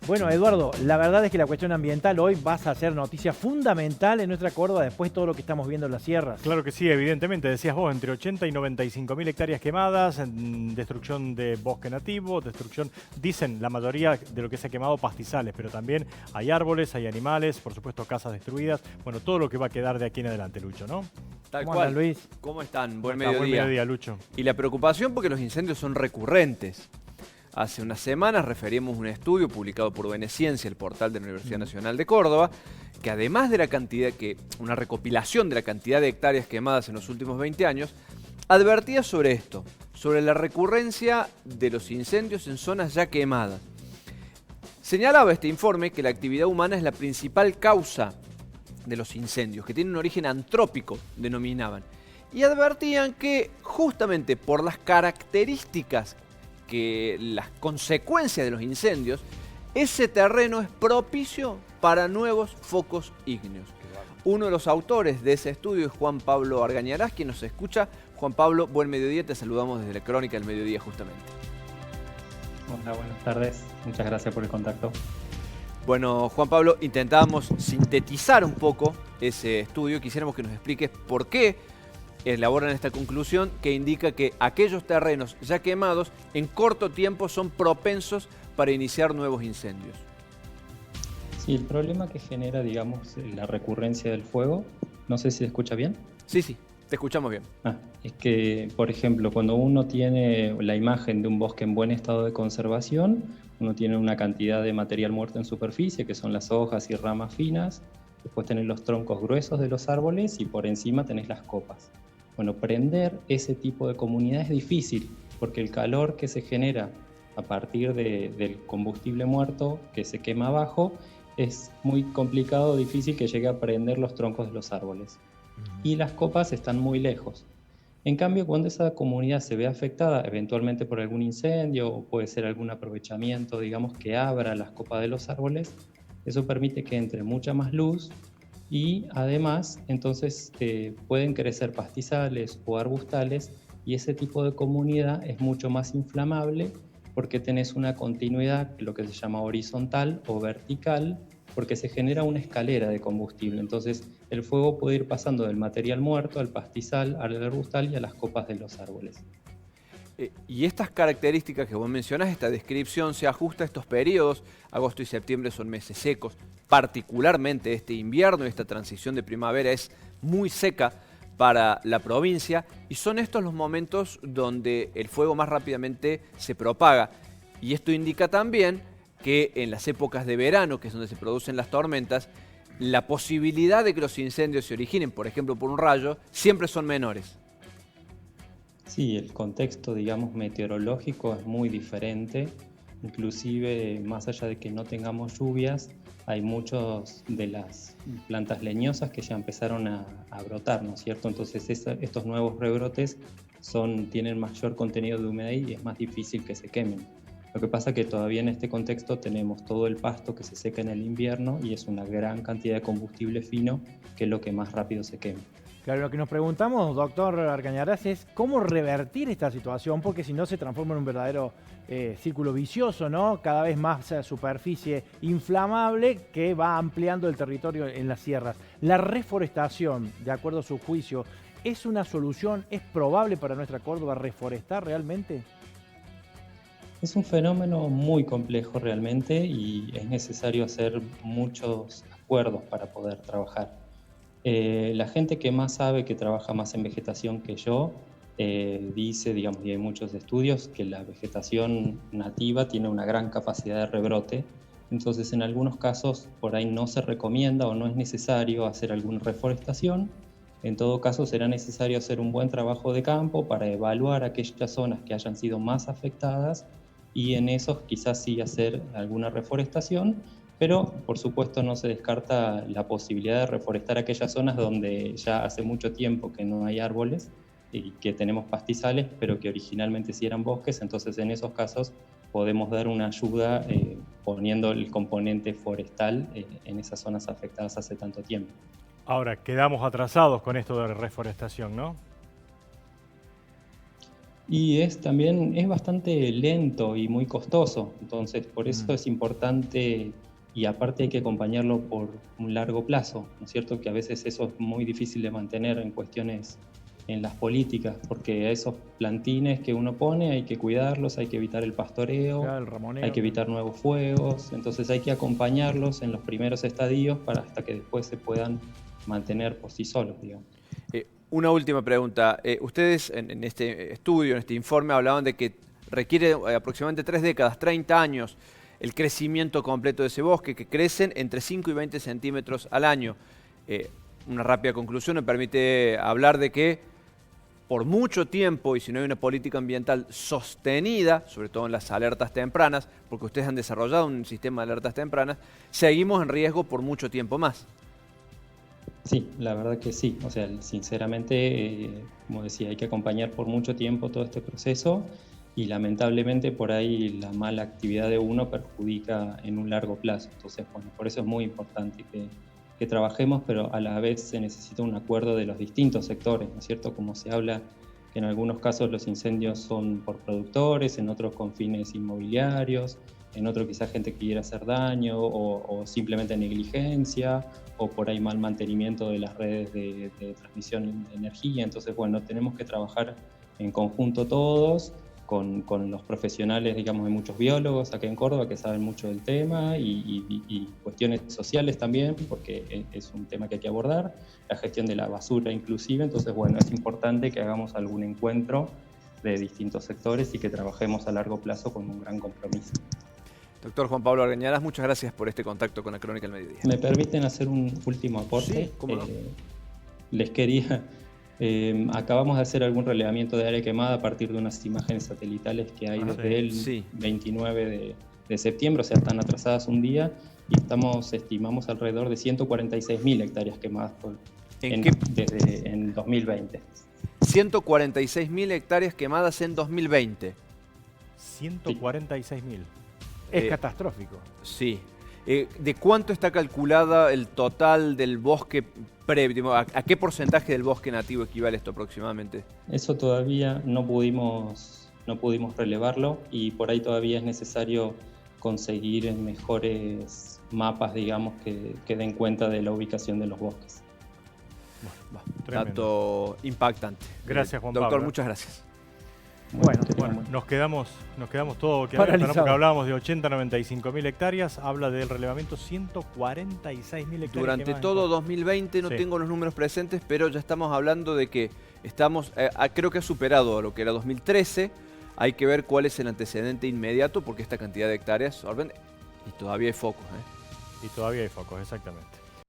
Bueno, Eduardo, la verdad es que la cuestión ambiental hoy va a ser noticia fundamental en nuestra Córdoba después de todo lo que estamos viendo en las sierras. Claro que sí, evidentemente, decías vos, entre 80 y 95.000 hectáreas quemadas, destrucción de bosque nativo, destrucción, dicen la mayoría de lo que se ha quemado pastizales, pero también hay árboles, hay animales, por supuesto casas destruidas, bueno, todo lo que va a quedar de aquí en adelante, Lucho, ¿no? Tal ¿Cómo cual. andan, Luis? ¿Cómo están? Buen Buen mediodía. mediodía, Lucho. Y la preocupación porque los incendios son recurrentes. Hace unas semanas referimos un estudio publicado por UN Ciencia, el portal de la Universidad Nacional de Córdoba, que además de una recopilación de la cantidad de hectáreas quemadas en los últimos 20 años, advertía sobre esto, sobre la recurrencia de los incendios en zonas ya quemadas. Señalaba este informe que la actividad humana es la principal causa de los incendios, que tienen un origen antrópico, denominaban. Y advertían que justamente por las características que las consecuencias de los incendios, ese terreno es propicio para nuevos focos ígneos. Uno de los autores de ese estudio es Juan Pablo Argañarás, quien nos escucha. Juan Pablo, buen mediodía, te saludamos desde la Crónica del Mediodía justamente. Hola, buenas tardes. Muchas gracias por el contacto. Bueno, Juan Pablo, intentábamos sintetizar un poco ese estudio. Quisiéramos que nos expliques por qué elaboran esta conclusión que indica que aquellos terrenos ya quemados en corto tiempo son propensos para iniciar nuevos incendios. Sí, el problema que genera, digamos, la recurrencia del fuego, no sé si se escucha bien. Sí, te escuchamos bien. Es que, por ejemplo, cuando uno tiene la imagen de un bosque en buen estado de conservación, uno tiene una cantidad de material muerto en superficie, que son las hojas y ramas finas, después tenés los troncos gruesos de los árboles y por encima tenés las copas. Bueno, prender ese tipo de comunidad es difícil porque el calor que se genera a partir del combustible muerto que se quema abajo es muy complicado, difícil que llegue a prender los troncos de los árboles. Y las copas están muy lejos. En cambio, cuando esa comunidad se ve afectada eventualmente por algún incendio o puede ser algún aprovechamiento, digamos, que abra las copas de los árboles, eso permite que entre mucha más luz. Y además, entonces pueden crecer pastizales o arbustales y ese tipo de comunidad es mucho más inflamable porque tenés una continuidad, lo que se llama horizontal o vertical, porque se genera una escalera de combustible. Entonces, el fuego puede ir pasando del material muerto al pastizal, al arbustal y a las copas de los árboles. Y estas características que vos mencionás, esta descripción, se ajusta a estos periodos. Agosto y septiembre son meses secos. Particularmente este invierno y esta transición de primavera es muy seca para la provincia. Y son estos los momentos donde el fuego más rápidamente se propaga. Y esto indica también que en las épocas de verano, que es donde se producen las tormentas, la posibilidad de que los incendios se originen, por ejemplo, por un rayo, siempre son menores. Sí, el contexto, digamos, meteorológico es muy diferente. Inclusive, más allá de que no tengamos lluvias, hay muchas de las plantas leñosas que ya empezaron a brotar, ¿no es cierto? Entonces, estos nuevos rebrotes tienen mayor contenido de humedad y es más difícil que se quemen. Lo que pasa es que todavía en este contexto tenemos todo el pasto que se seca en el invierno y es una gran cantidad de combustible fino que es lo que más rápido se quema. Claro, lo que nos preguntamos, doctor Argañarás, es cómo revertir esta situación, porque si no se transforma en un verdadero círculo vicioso, ¿no? Cada vez más superficie inflamable que va ampliando el territorio en las sierras. La reforestación, de acuerdo a su juicio, ¿es una solución? ¿Es probable para nuestra Córdoba reforestar realmente? Es un fenómeno muy complejo realmente y es necesario hacer muchos acuerdos para poder trabajar. La gente que más sabe, que trabaja más en vegetación que yo, dice, digamos, y hay muchos estudios, que la vegetación nativa tiene una gran capacidad de rebrote. Entonces, en algunos casos, por ahí no se recomienda o no es necesario hacer alguna reforestación. En todo caso, será necesario hacer un buen trabajo de campo para evaluar aquellas zonas que hayan sido más afectadas y en esos quizás sí hacer alguna reforestación. Pero, por supuesto, no se descarta la posibilidad de reforestar aquellas zonas donde ya hace mucho tiempo que no hay árboles y que tenemos pastizales, pero que originalmente sí eran bosques. Entonces, en esos casos podemos dar una ayuda poniendo el componente forestal en esas zonas afectadas hace tanto tiempo. Ahora, quedamos atrasados con esto de reforestación, ¿no? Y también es bastante lento y muy costoso, entonces por eso es importante y aparte hay que acompañarlo por un largo plazo, ¿no es cierto? Que a veces eso es muy difícil de mantener en cuestiones en las políticas, porque a esos plantines que uno pone hay que cuidarlos, hay que evitar el pastoreo, Claro, el ramoneo. hay que evitar nuevos fuegos, entonces hay que acompañarlos en los primeros estadios para hasta que después se puedan mantener por sí solos, digamos. Una última pregunta. Ustedes en este estudio, en este informe, hablaban de que requiere aproximadamente 3 décadas, 30 años, el crecimiento completo de ese bosque, que crecen entre 5 y 20 centímetros al año. Una rápida conclusión me permite hablar de que por mucho tiempo, y si no hay una política ambiental sostenida, sobre todo en las alertas tempranas, porque ustedes han desarrollado un sistema de alertas tempranas, seguimos en riesgo por mucho tiempo más. Sí, la verdad que sí. O sea, sinceramente, como decía, hay que acompañar por mucho tiempo todo este proceso y lamentablemente por ahí la mala actividad de uno perjudica en un largo plazo. Entonces, bueno, por eso es muy importante que trabajemos, pero a la vez se necesita un acuerdo de los distintos sectores, ¿no es cierto? Como se habla que en algunos casos los incendios son por productores, en otros con fines inmobiliarios, en otro quizás gente que quiera hacer daño o simplemente negligencia o por ahí mal mantenimiento de las redes de transmisión de energía. Entonces, bueno, tenemos que trabajar en conjunto todos con los profesionales, digamos, de muchos biólogos acá en Córdoba que saben mucho del tema y cuestiones sociales también, porque es un tema que hay que abordar, la gestión de la basura inclusive. Entonces, bueno, es importante que hagamos algún encuentro de distintos sectores y que trabajemos a largo plazo con un gran compromiso. Doctor Juan Pablo Argañarás, muchas gracias por este contacto con la Crónica del Mediodía. ¿Me permiten hacer un último aporte? Sí, cómo no. Les quería... acabamos de hacer algún relevamiento de área quemada a partir de unas imágenes satelitales que hay desde el 29 de septiembre, o sea, están atrasadas un día, y estimamos alrededor de 146.000 hectáreas quemadas en 2020. 146.000 hectáreas quemadas en 2020. 146.000. Es catastrófico. Sí. ¿De cuánto está calculada el total del bosque previo? ¿A qué porcentaje del bosque nativo equivale esto aproximadamente? Eso todavía no pudimos relevarlo y por ahí todavía es necesario conseguir mejores mapas, digamos, que den cuenta de la ubicación de los bosques. Dato impactante. Gracias, Juan Doctor, Pablo. muchas gracias. Bueno, nos quedamos todo que hablar, ¿no? Porque hablábamos de 95.000 hectáreas, habla del relevamiento 146.000 hectáreas. Durante todo 2020, no tengo los números presentes, pero ya estamos hablando de que estamos, creo que ha superado lo que era 2013. Hay que ver cuál es el antecedente inmediato, porque esta cantidad de hectáreas sorprende. Y todavía hay focos. Y todavía hay focos, exactamente.